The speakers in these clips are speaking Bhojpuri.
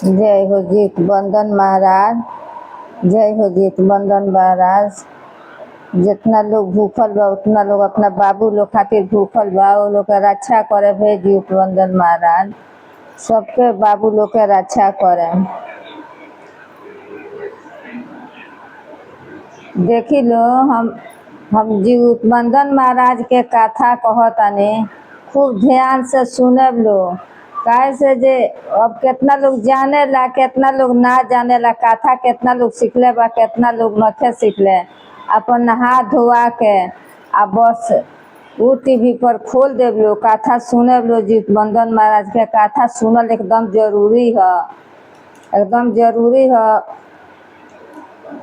जय हो जीत बंदन महाराज। जय हो जीत बंदन महाराज। जितना लोग भूखल बा उतना लोग अपना बाबू लोग खातिर भूखल बा, वो लोग के रक्षा करे भे जीत बंदन महाराज। सबके बाबू लोग के रक्षा करे। देखी लो हम जीत बंदन महाराज के कथा कहतानी, खूब ध्यान से सुनब लो। काहे से जे अब कितना लोग जाने ला, कितना लोग ना जाने ला, कथा कितना लोग सीखले बा, कितना लोग नखे सीखले। अपन नहा धोआ के आ बस वो टीवी पर खोल देव लो, कथा सुनब लो। जीत बंदन महाराज के कथा सुनल एकदम जरूरी है, एकदम जरूरी है।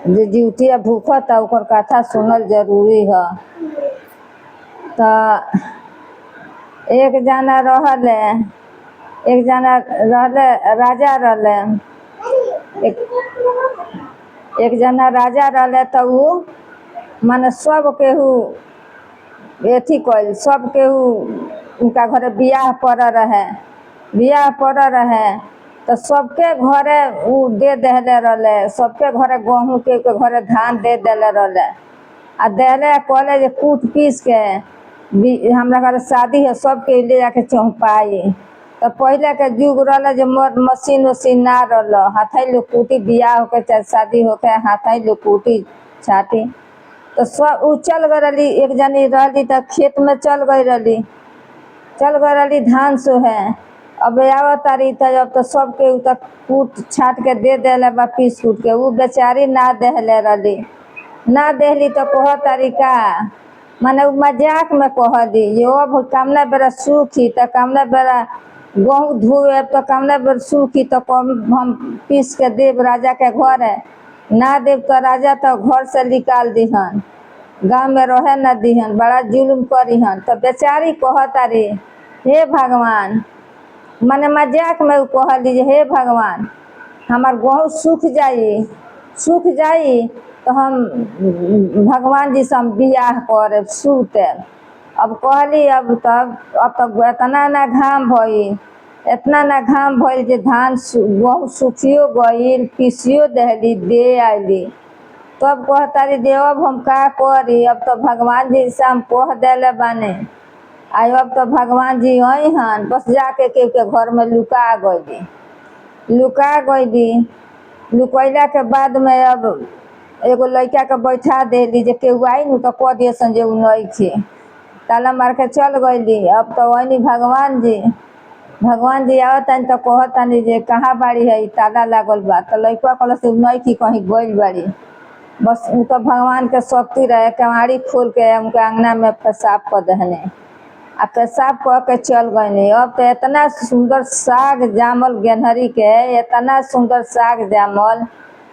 जे जीवतिया भूखता ओकर कथा सुनल जरूरी है। तो एक जना रहले, राजा रहले। एक जना राजा रहले तो ऊ माने सब केहू एथी कइल, सब केहू उनका घरे बियाह पड़ रहे तो सबके घरे ऊ दे देले रहले। सबके घरे गेहूं के घरे धान दे देले रहले आ देले कहले जे कूट पीस के हमरा घरे शादी है, सबके ले जाके चौपाई। तो पहले के युग रहले जे मशीन उशीन ना रहल, हाथे लोग कूटी, बियाह होके चाहे शादी होके हाथे लोग कूटी छाटी। तो सब ऊ चल गई रही, एक जनी रहली तो खेत में चल गई रही धान सोहे। अब आवतारी तो अब तो सबके ऊ तो कूट छाट के दे देले बा, पीस कूट के। ऊ बेचारी ना देहले रही, ना देहली तो कहतारी का माने मजाक में कहली जे अब कामना बेरा सूखी तो कामना बेरा गेहूँ धोए तो कामना बेरा सूखी तो हम पीस के देव राजा के घरे। ना देव तो राजा तो घर से निकाल दीहन, गाँव में रहे न दीहन, बड़ा जुलुम करीहन। तो बेचारी कहतारी हे भगवान, माने मजाक में ऊ कहली जे हे भगवान हमार गेहूँ सूख जाई तो हम भगवान जी से हम बियाह करे सूते। अब कहली अब तो इतना ना घाम भइल जे धान गेहूँ सूखियो गइल, पीसियो देहली, दे आइली। तब कहतारी जे अब हम का करी, अब तो भगवान जी से हम कह देले बानी, अब तो भगवान जी अइहन। बस जाके केहू के घर में लुका गइली। लुकैला के बाद में अब एगो लइका के बैठा देली जे केहू आई नु तो कह दिएसन जे ऊ नइखे, ताला मार के चल गइली। अब तो वही भगवान जी आवतानी तो कहतानी जे कहाँ बाड़ी है, ताला लागल बा। तो लइका कहल से नइखी, कहीं गइल बाड़ी। बस ऊ तो भगवान के शक्ति रहे, केवाड़ी खोल के उनके अंगना में पेशाब कर दहने आ पेशाब कह के चल गइनी। अब तो इतना सुंदर साग जामल गेनहरी के, इतना सुंदर साग जामल।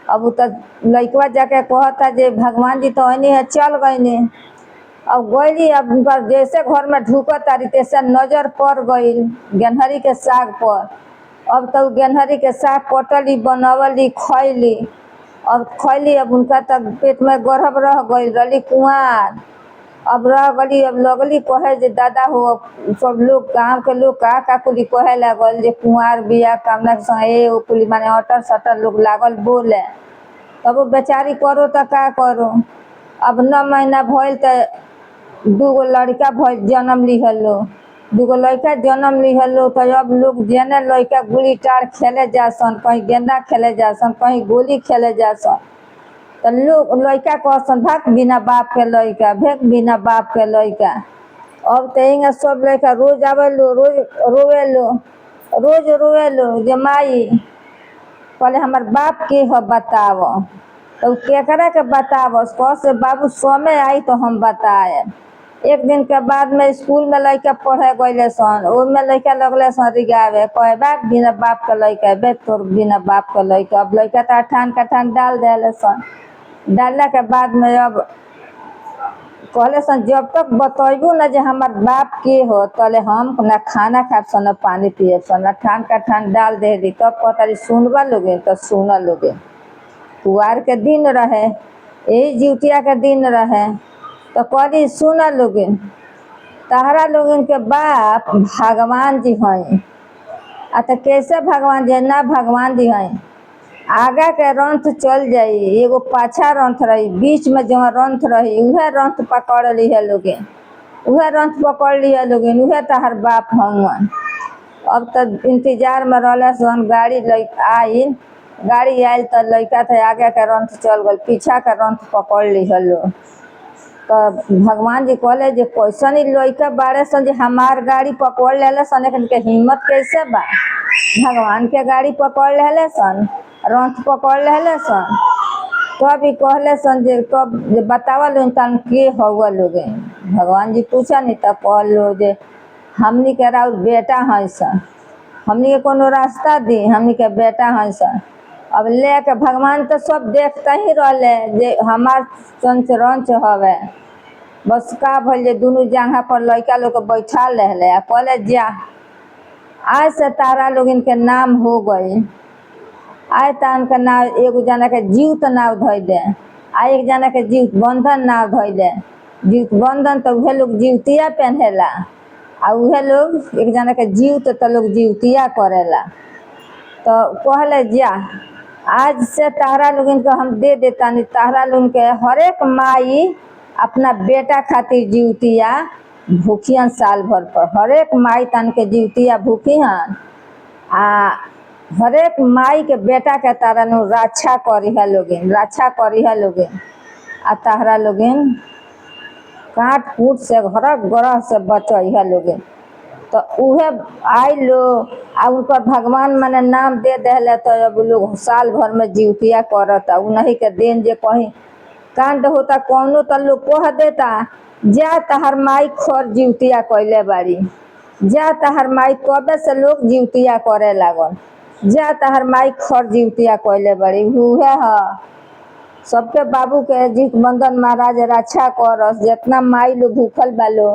अब ऊ तो लइकवा जाके कहता जे भगवान जी तो अइनी है, चल गइनी। अब गइली, अब उनका जैसे घर में ढुकतारी तैसे नजर पड़ गइल गेनहरी के साग पर। अब तो गेनहरी के साग कटली, बनवली, खइली। अब उनका तब पेट में गर्भ रह गइल, रही कुंवार। अब रह गली, अब लगली कहे जे दादा हो, सब लोग गाँव के लोग का कुली कहे लागल जे कुंवार बिया कामना के संगे ओ कुली माने अटर सटर लोग लागल बोले। तब वो बेचारी करो तो का करो। अब 9 महीना भइल तो दूगो लड़का भइल, जन्म लिहलो, दूगो लड़का जन्म लिहलो। तो अब लोग जेने लड़का गुली टार खेले जासन, कहीं गेंदा खेले जासन, कहीं गोली खेले जासन। तो लोग लइका कहसन भाग बिना बाप के लइका, भेग बिना बाप के लइका। अब तो इंगा सब लइका रोज आवेलो, रोज रोवेलो जे माई कहले हमार बाप के ह बताव। तो केकरा के बतावस, कह से बाबू समय आई तो हम बताए। एक दिन के बाद में स्कूल में लइका पढ़े गइले सन, ओमे लइका लगले सन रिगावे, कहे बाप बिना बाप के लइका, बे तोर बिना बाप के लइका। अब लइका तो अठान कठान डाल देले सन। डालला के बाद में अब कहले सन जब तक बतैबू ना जे हमार बाप के हो तले हम ना खाना खाब सन ना पानी पिए सन। अठान कठान डाल देली। तब कहतारी सुनबा लोगे तो सुना लोगे। कुआर के दिन रहे, यही जीवतिया के दिन रहे। तो कहली सुना लोगे, तहरा लोगन के बाप भगवान जी हैं। आ तो कैसे भगवान जी ना भगवान जी हैं। आगा के रंथ चल जाई, एगो पाछा रंथ रही, बीच में जो रंथ रही उहे रंथ पकड़ ली है लोगे, उहे रंथ पकड़ लिया लोगे, उहे तहर बाप हवन। अब तो इंतजार में रहले सन, गाड़ी आई, गाड़ी आयल तो लड़का थे आगे के रंथ चल गल, पीछा के रंथ पकड़ ली हलो। तो भगवान जी कहले जे कैसन ही लड़का बाड़े सन जे हमार गाड़ी पकड़ ले सन, के हिम्मत कैसे बा, भगवान के गाड़ी पकड़ ले सन, रंथ पकड़ ले सन। तो अभी कहले सन जे कब बतावा लो तन के हुआ लोगे। भगवान जी पूछा नहीं तो कह लो जे हमनी के राउर बेटा है सन, हमनी के कोनो रास्ता दी, हमनी के बेटा है सन। अब ले के भगवान तो सब देखता ही रहले जे हमार चंच रंच हवे। बस का भल जे दोनों जगह पर लड़का लोग के बैठा ले आ कहले जा आज से तारा लोग इनके नाम हो गए। आय तान के नाव एगो जना के जीवत नाव धैले, आ एक जना के जीवत बंधन नाव धैले। जीवत बंधन तो उहे लोग जीवतिया पहनेला, आ उहे लोग एक जना के जीवत तो लोग जीवतिया करेला। तो कहले जा आज से तारा लोग इनको हम दे देता नहीं, तारा लोग के हर एक माई अपना बेटा खातिर जीवतिया भूखियन साल भर पर, हर एक माई तन के जीवतिया भूखियन। आ हर एक माई के बेटा के तारा नु रक्षा करी है लोगिन, रक्षा करी है लोगिन। आ तारा लोगिन काट कूट से घर ग्रह से बचई है लोगिन। तो उहे आई लो आ उनकर भगवान मने नाम दे देले, तो अब लोग साल भर में जीवतिया करता। उन्हीं के दिन जे कहीं कांड होता कौनो तो लोग कह देता जा तहर माई खर जीवतिया कैले बाड़ी, जा तहर माई कबे से लोग जीवतिया करे लागल, जा तहर माई खर जीवतिया कैले बाड़ी। उहे ह सबके बाबू के जीत बंधन महाराज रक्षा करस। जितना माई लोग भूखल बालो,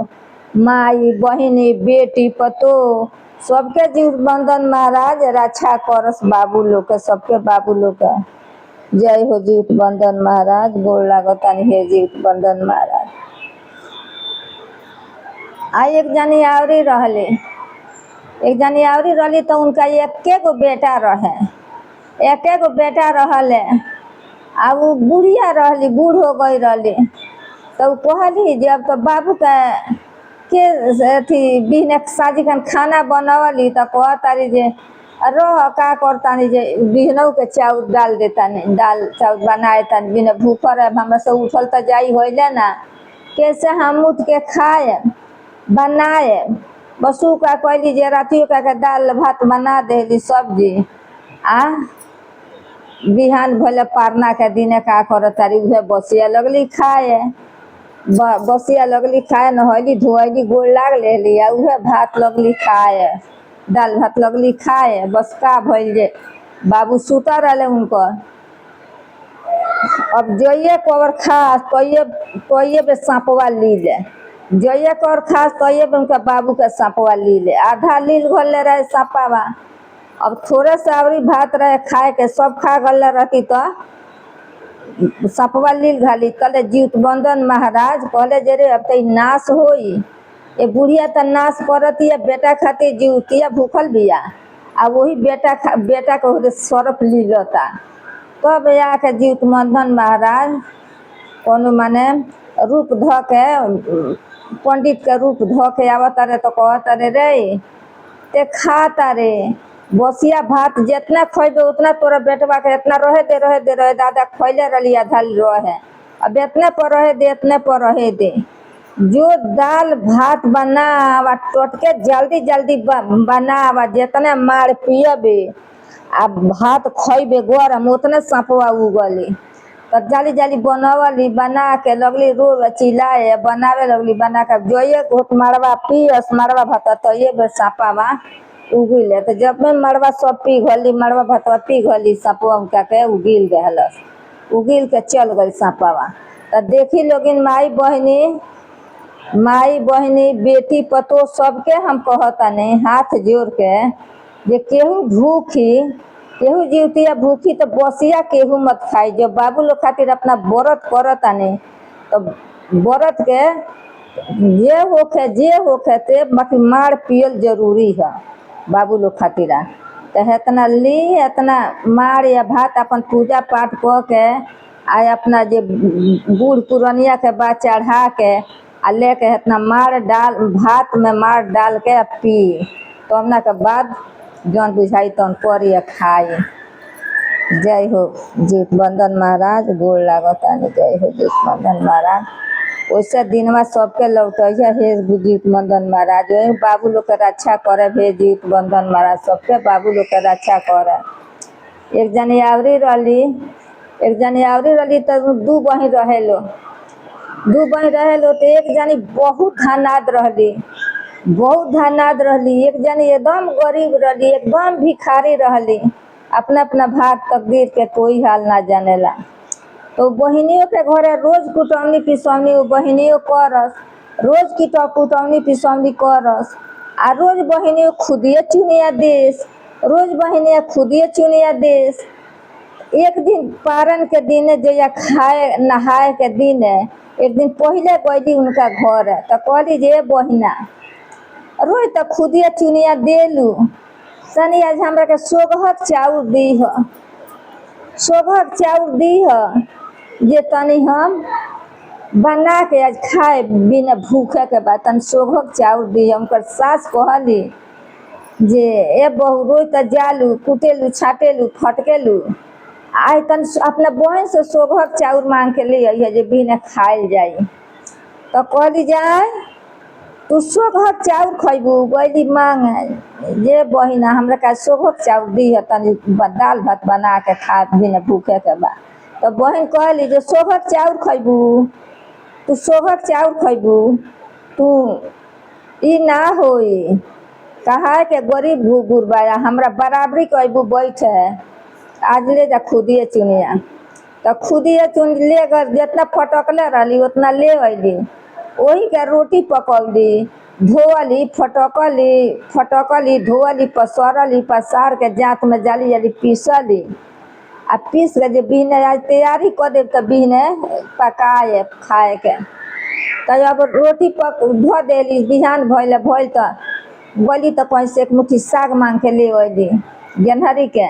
माई बहिनी बेटी पतो सबके जीव बंधन महाराज रक्षा करस बाबू लोग के, सबके बाबू लोग के। जय हो जीत बंधन महाराज, गोड़ लागतानी हे जीत बंधन महाराज। आई एक जनी आवरी रहले, एक जनी आवरी रहली तो उनका एके गो बेटा रहे, एके गो बेटा रहले। आ वो बुढ़िया रहली, बूढ़ हो गई रहली। तो कहली जब तो बाबू के अथी बिहने साजी खान खाना बनवली तो कहतारी जे रह का करतानी जे बिहनऊ के चाउर डाल देतानी, दाल चाउर बनाए तानी, बिना भूखल है हमरा से उठल तो जाई होइले ना, कैसे हम उठ के खाए बनाए। बसु का कहली जे रातियों का के दाल भात बना देली सब्जी। आ बिहान भले पारना के दिने का करतारी उहे बसिया लगली खाए, बसिया लगली खाए, नहैली धोइली गोड़ लाग लेली आ उहे भात लगली खाए, दाल भात लगली खाए। बस का भइल जे बाबू सुता रहले उनकर। अब जइए कवर खास तइए बे सांपवा ली ले, जइए कर खास तइए बे उनका बाबू के सांपवा ली ले। आधा लील घोले रहे सांपावा, अब थोड़े से आवरी भात रहे खाए के, सब खा गले रहती तो सपवा लील घाली। कले जीत बंधन महाराज कहले जे रे अब तो नाश होई, ए बुढ़िया तो नाश करती है, बेटा खातिर जीवतिया भूखल बिया, आ वही बेटा को सरफ लीलता। तब आके जीत बंधन महाराज कोनो माने रूप ध के, पंडित के रूप ध के आवत रे तो कहत रे ते खाता रे बसिया भात जितना खइबे उतना तोरा बेटवा के इतना रहे दे दादा खइले रहली आधा रहे, अब इतने पर रहे दे, इतने पर रहे दे। जो दाल भात बनावा टोटके जल्दी जल्दी बनावा, जितने मार पियबे आ भात खइबे गरम उतने सांपवा उगली। तो जाली जाली बनवली, बना के लगली रो चिल्लाए, बनावे लगली, बना के जोइए घोट मरवा पियस मरवा भात तो ये बे सांपावा उगिले। तो जब में मरवा सब पी गली, मरवा भातवा पी गली, सांपवा उनका के उगिल गहलस, उगिल के चल गई सांपावा। तो देखी लोगिन माई बहिनी बेटी पतो सबके हम कहतानी हाथ जोड़ के जे केहू भूखी केहू जीवतिया भूखी तो बसिया केहू मत खाई। जो बाबू लोग खातिर अपना व्रत करतानी तो व्रत के जे होखे ते बाकी मार पियल जरूरी है। बाबू लोग खातिरा। तो हेतना ली हेतना मार या भात अपन पूजा पाठ क के आ अपना जे बूढ़ पुरनिया के बाद चढ़ा के आ लेके हेतना मार डाल भात में मार डाल के पी। तो हमना के बाद जौन बुझाई तौन करी खाई। जय हो जीतबंधन महाराज, गोड़ लागतानी। जय हो जीतबंधन महाराज। वैसे दिनवा सबके लौटैया हे जीतबंधन महाराज। बाबू लोग के रक्षा करे हे जीतबंधन महाराज, सबके बाबू लोग के रक्षा करे। एक जनी आवरी रहली तो दू बहिन रहेलो तो एक जनी बहुत धनाद रहली। एक जनी एकदम गरीब रहली, एकदम भिखारी रहली। अपना अपना भाग तकदीर के कोई हाल ना जानेला। तो बहिनियों के घरे रोज कुटौनी पिसौनी बहिनियों करस, रोज कुटौनी पिसौनी करस। आ रोज बहिनियों खुदिए चुनिया देश। एक दिन पारन के दिन जया खाए नहाए के दिन एक दिन पहले गईली उनका घर। तो कहली जे बहिना रोज तो खुदिए चुनिया देलू, तनी आज हमरा के सोगहक चाउर दीह जे तनी हम बना के आज खाए बिना भूखे के बाद। तनी सोगहक चाउर दीह। उनकर सास कहली जे ए बहू रोज तो जालू कुटेलू छाटेलू फटकेलू, आज तन अपना बहन से सोगहक चाउर मांग के ले आई है जे बिना खाइल जाई। तो कहली जाए तू सोगहक चाउर खैबू। गईली मांगे जे बहिना हमरा का सोगहक चाउर दी है, तनी दाल भात बना के खा बिना भूखे के बा। तो बहन कहली जे सोगहक चाउर खैबू तू ई ना होई, कहा के गरीब गुरबाया हमरा बराबरी कहबू बैठे। आज ले जा खुदिए चुनिया। तो खुदिए चुन ले कर जितना फटकले रहली उतना ले अली। वही के रोटी पकौली, धोअली फटकली धोअली पसरली, पसार के जात में जाली पीसली। आ पीस के जे बिहने आज तैयारी कर दे तो बिहने पकाए खाए के। तो अब रोटी धो देली, बिहान भइल तो गली तो कहीं से एक मुट्ठी साग मांग के ले अली गेनहरी के।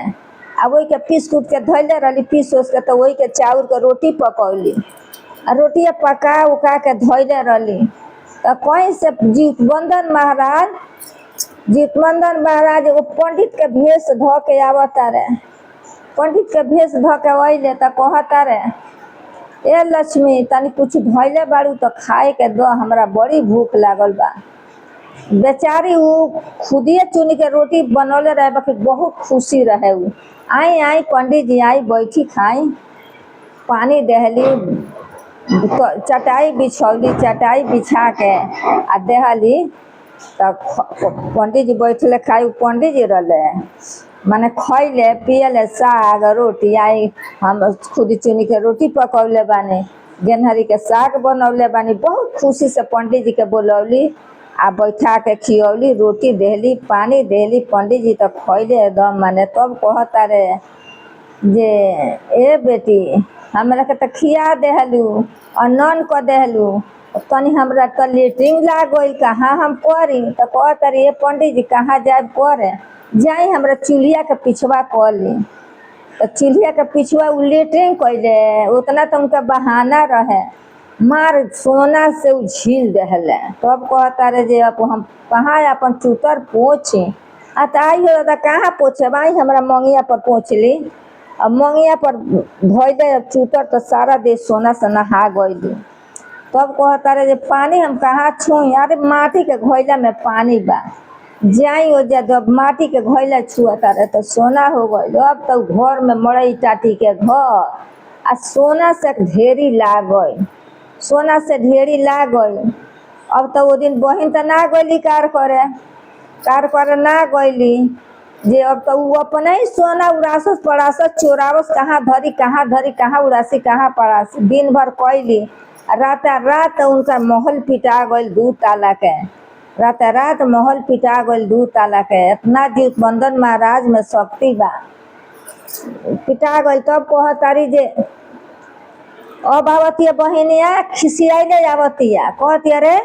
आ वही के पीस कूट के धैले रहली, पीस उस के तो वही के चाउर के रोटी पकौली। आ रोटिया पका उका के धैले रहली। तो कहीं से जीतबंधन महाराज एगो पंडित के भेष ध के आवता रे। पंडित के भेष ध के अइले तो कहता रे ए लक्ष्मी तनी कुछ धैले बाड़ू तो खाए के दो, हमरा बड़ी भूख लागल बा। बेचारी उ खुदिए चुनी के रोटी बनौले रहे, बाकी बहुत खुशी रहे। उ आई पंडित जी आई बैठी खाई। पानी दहली, चटाई बिछौली, चटाई बिछा के आ दहली। तब पंडित जी बैठले खाई। पंडित जी रहले माने खैले पियले साग रोटी। आई हम खुदी चुनी के रोटी पकौले बानी, गेनहरी के साग बनौले बानी। बहुत खुशी से पंडित जी के बोलौली आ बैठा के खियौली, रोटी देहली पानी देहली। पंडित जी तो खैले एकदम माने। तब कहता रे जे ए बेटी हमरा के तो खिया देहलू और नन क देहलू, तनी हमरा तो लेटरिंग लाग गइल, कहाँ हम करी। तो कहता रे पंडित जी कहाँ जाए करे, जाई हमरा चूल्हा के पिछवा कर ली। तो चूल्हा के पिछवा उ लेटरिंग कैले, उतना तो उनका बहाना रहे। मार सोना से उ झील दहले। तब कहता रे जे अब हम कहाँ अपन चूतर पोछी। आ तो आई हो दादा कहाँ पोछे, आई हमरा मंगिया पर पोछ ली। अब मंगिया पर धोइले चूतर तो सारा देह सोना से नहा गइली। तब कहता रे जे पानी हम कहाँ छुई, अरे माटी के घोइला में पानी बा, जाई हो जा। जब माटी के घोइला छुअता रे तो सोना हो गइल। अब तो घर में मड़ई टाटी के घर आ सोना से ढेरी लाग गइल, सोना से ढेरी लाग गइल। अब तो वो दिन बहिन तो ना गइली कार करे ना गइली जे अब तो उ अपने ही सोना उड़ासस पड़ासस चोरावस, कहाँ धरी कहाँ उड़ासी कहाँ पड़ासी दिन भर कैली। रात उनका महल पिटा गइल 2 ताला के। रात महल पिटा गइल 2 ताला के। इतना जीतबंधन महाराज में शक्ति बा, पिटा गइल। तब कहतारी जे अब आवतिया बहिनिया खिसियाइले आवतिया, कहतिया रे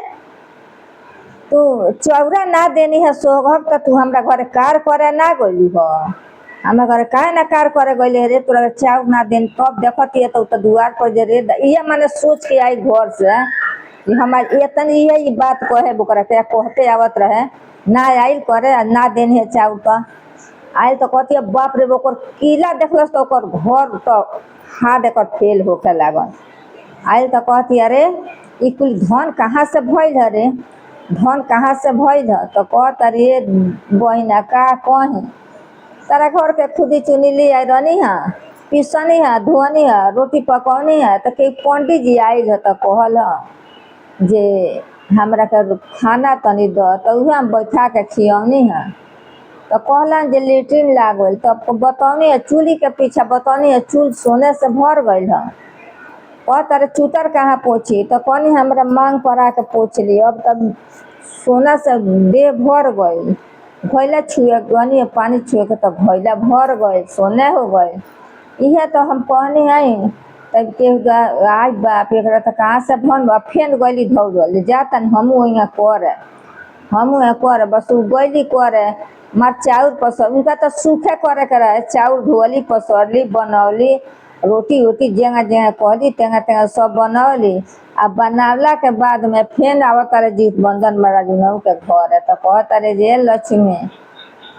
तू चौरा ना देनी है सोहब तो तू हमरा घरे कार करे ना गइलू ह। हमरा घरे काहे ना कार करे गइले रे, तोरा चाउर ना देन तब देखती है तो दुआर पर जे रे ये माने सोच के आई घर से कि हमार इतनी ये बात कहे बोकरा के कहते आवत रहे ना आइल करे ना देनी है चाउर तो आइल तो कहती है बाप रे ओकर किला देखलस तो ओकर घर तो हाथ एकर फेल होके लागल। आइल तो कहती अरे ई कुल धन कहाँ से भइल है रे, धन कहाँ से भइल है, तो कहत रे बहिना का कहीं तारा घर के खुदी चुनी ली आई रहनी है, पीसनी है, धोनी है, रोटी पकौनी है, तो कई पंडित जी आइल है तो कहल जे हमरा के खाना तनी द, तो उहे हम बैठा के खियौनी है। तो कहलन जे लेट्रिन लागल, तब तो बतौनी है चूल्ही के पीछे बतौनी है चूल सोने से भर गइल है। कह तारे चूतर कहाँ पोछी, तो कहनी हमरा मांग पर आके पोछ ली, अब तब सोना से देह भर गइल, भैला छुए गनी पानी छुए के तब भैला भर गए सोने हो गए। इहे तो हम कहनी है तब के आज बाप एक तो कहाँ से भन बा फेन गली धौल जातन हमू यहाँ करे, हमू यहाँ करे बस उ गली करे मार चाउर पसर उनका तो सूखे करे के रहे, चाउर धोली पसरली बनौली रोटी वोटी जेंगा जेंगा कहली तेंगा तेंगा सब बनौली। आ बनावला के बाद में फेन आवत रे जीत बंधन महाराज के घर है तो कहत रे जे लक्ष्मी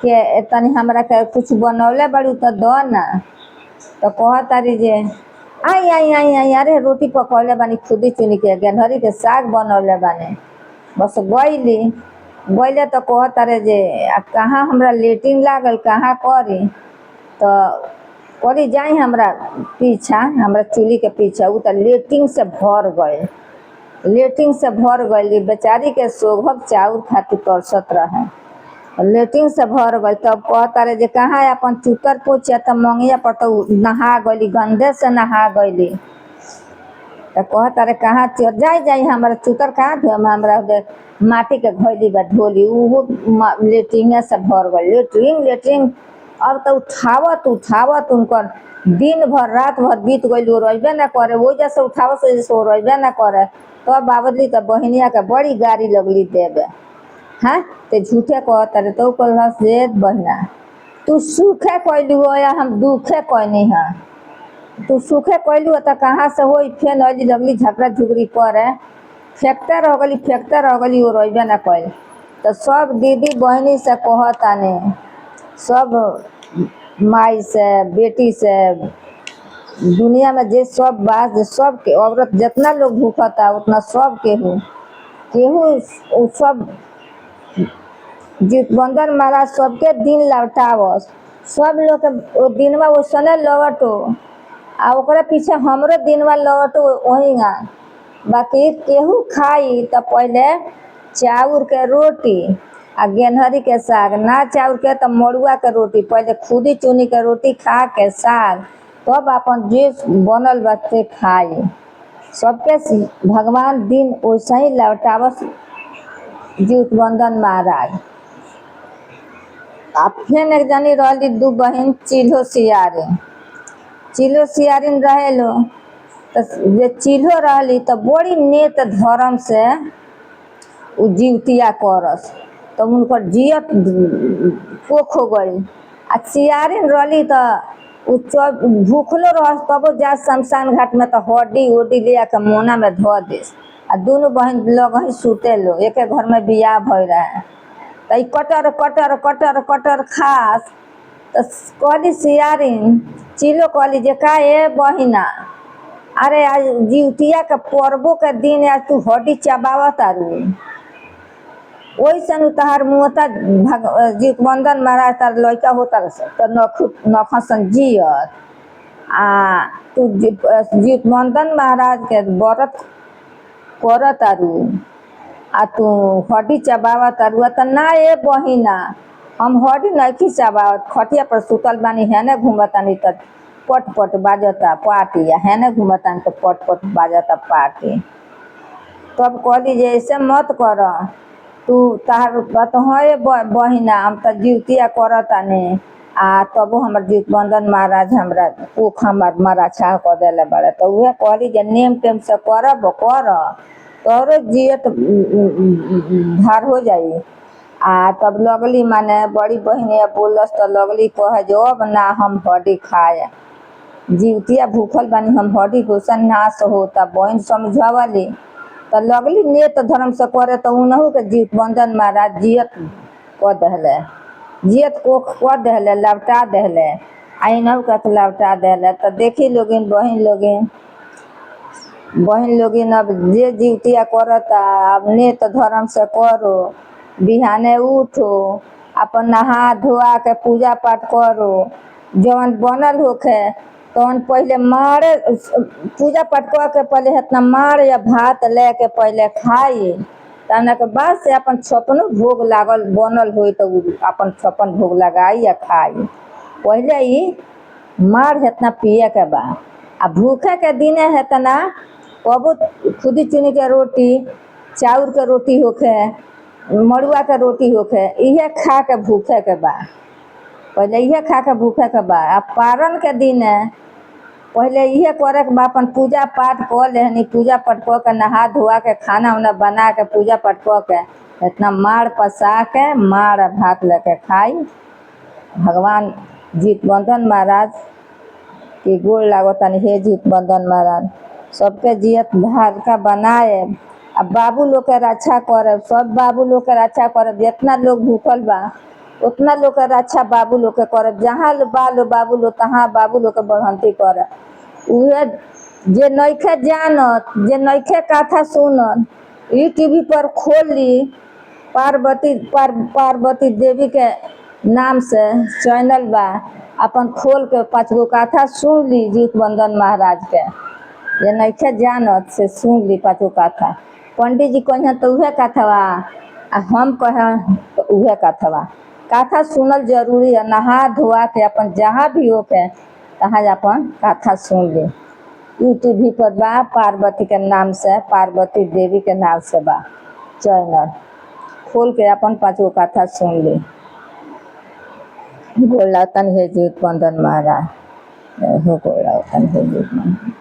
के तनी हमरा के कुछ बनौले बड़ी तो दो ना, तो कहत रे जे आई आई आई आई अरे रोटी पकौले बानी खुदी चुनी के गेनहरी के साग बनौले बानी बस गईली गईले तो कहत रे जे कहाँ हमरा लेटिन लागल कहाँ करी, तो करी जाई हमरा पीछा हमरा चूल्ही के पीछा उ तो लेटिंग से भर गए, लेटिंग से भर गई बेचारी के सोभक चाउर खातिर तरसत रहे, लेटिंग से भर गई। तब कहता रे जे कहाँ अपन चूतर पोछे तो मंगिया पर तो नहा गई गंदे से नहा गई, तो कहता रे कहाँ जाई जाई हमारा चूतर कहाँ धोम हमरा माटी के घैली बा धोली उहो लेटिंग से भर गई। लेटरिंग लेटरिंग अब तो उठावत उठावत उनकर दिन भर रात भर बीत गई रोबे ना करे, वो जैसे उठावत से जैसे रोबे ना करे। तो बाबली तो बहनिया के बड़ी गाड़ी लगली देवे हाँ ते झूठे कहता रे तो कहलस जे बहना तू सुखे कैलू हो या हम दुखे कैनी है, तू सुखे कैलू तो कहाँ से हो फेन अली लगली झगड़ा झुगड़ी करे फेंकते रह गली वो रोबे ना कैल। तो सब दीदी बहनी से कहता ने सब माई से बेटी से दुनिया में जे सब बात सब के औरत जितना लोग भूखता उतना सब केहू केहू सब बंदर महाराज सबके दिन लौटावस सब लोग के दिनवा वैसने लौटो आ ओकरे पीछे हमरो दिनवा लौटो वही बाकी केहू खाई तो पहले चाउर के रोटी आ गेनहरी के साग ना चाउर के तो मड़ुआ के रोटी पहले खुदी चुनी के रोटी खा के साग तब अपन जे बनल बच्चे खाई सबके भगवान दिन वैसे ही लौटावस जीत बंधन महाराज। आ फिर एक जनी रही दू बहन चिल्हो सियारिन रहे लो तो जे चिल्हो रही तो बड़ी नेत धर्म से उ जीवतिया करस तो उनकर जियत पोख हो गई। आ सियारिन रही तो भूखलो रह तब जा शमशान घाट में तो हड्डी उड्डी ले के मोना में धो देस आ दोनों बहन लोग ही सुते लो एक घर में बियाह भई रहे तो कटर कटर कटर कटर खास तो कहली सियारिन चिलो कहली जे का ए बहिना अरे आज जीवतिया के पर्वो के दिन आज तू हड्डी चबावत आरू वैसन तहार मुहता जीत बंधन महाराज तार लड़का होता तो नखसन जियत आ तू जीत बंधन महाराज के व्रत करत आरू आ तू हड्डी चबावत आरू तो ना ए बहिना हम हड्डी नहीं चबावत खटिया पर सुतल बानी हेने घूमतानी तो पट पट बाजता पार्टी हेने घूमतानी तो पट पट बाजता पार्टी। तब कहली जे ऐसे मत कर तू तार तो है बहिना हम तो जीवतिया करतानी आ तबो हमर जीत बंधन महाराज हमरा पोख हमार मारा छा कर देले बड़े तो वह कहली जे नेम टेम से करब कर तोरो जियत धार हो जाई। आ तब लगली माने बड़ी बहिनिया बोलस तो लगली कहे जो अब ना हम हड्डी खाए, जीवतिया भूखल बानी हम हड्डी घोसन नाश होता। बहन समझावली तो लगली नेत धर्म से करे तो उनहु के जीत बंधन महाराज जियत क दहले, जियत को क दहले, लवटा दहले। आ इनहु के लवटा दहले। तो देखी लोगिन बहन लोगिन अब जे जीवतिया करता अब नेत धर्म से करो, बिहाने उठो, अपन नहा धोआ के पूजा पाठ करो, जवन बनल होखे तवन पहले मारे पूजा पाठ कर के पहले इतना मार या भात लेके पहले खाई। तना के बाद से अपन छपनो भोग लागल बनल होई तो अपन छपन भोग लगाई या खाई। पहले ही मार इतना पिए के बा। आ भूखे के दिने है तना कबो खुदी चुनी के रोटी, चाउर के रोटी होखे, मड़ुआ के रोटी होखे, इहे खा के भूखे के बा। पहले इहे खा के भूखे के बा। आ पारन के दिन पहले इहे करे के बा, अपन पूजा पाठ कर लेहनी, पूजा पाठ कर के नहा धोआ के खाना उना बना के पूजा पाठ कर के इतना मार पसा के मार भात लेके खाई। भगवान जीत बंधन महाराज के गोड़ लागो तनी, हे जीत बंधन महाराज सबके जियत धार का बनाए। अब बाबू लोग के रक्षा करे, सब बाबू लोग के रक्षा करे। जितना लोग भूखल बा उतना लोग के रक्षा बाबू लोग के करे। जहाँ बाबू लोग तहाँ बाबू लोग के बढ़ंती करे। उहे जे नइखे जानत, जे नइखे कथा सुनत, ई टीवी पर खोल ली, पार्वती देवी के नाम से चैनल बा, अपन खोल के 5 गो कथा सुन ली जीत बंधन महाराज के। जे नइखे जानत से सुन ली 5 गो कथा। पंडित जी कहे तो उहे कथवा, आ हम कहे तो उहे कथवा। कथा सुनल जरूरी है। नहा धोआ के अपन जहाँ भी होके तहाँ अपन कथा सुन ली। यूट्यूब पर बा, पार्वती के नाम से, पार्वती देवी के नाम से बा चैनल, खोल के अपन 5 गो कथा सुन ली। गोड़ लागतन हे जीत बंधन महाराज, हो गोड़ लागतन हे जीत बंधन।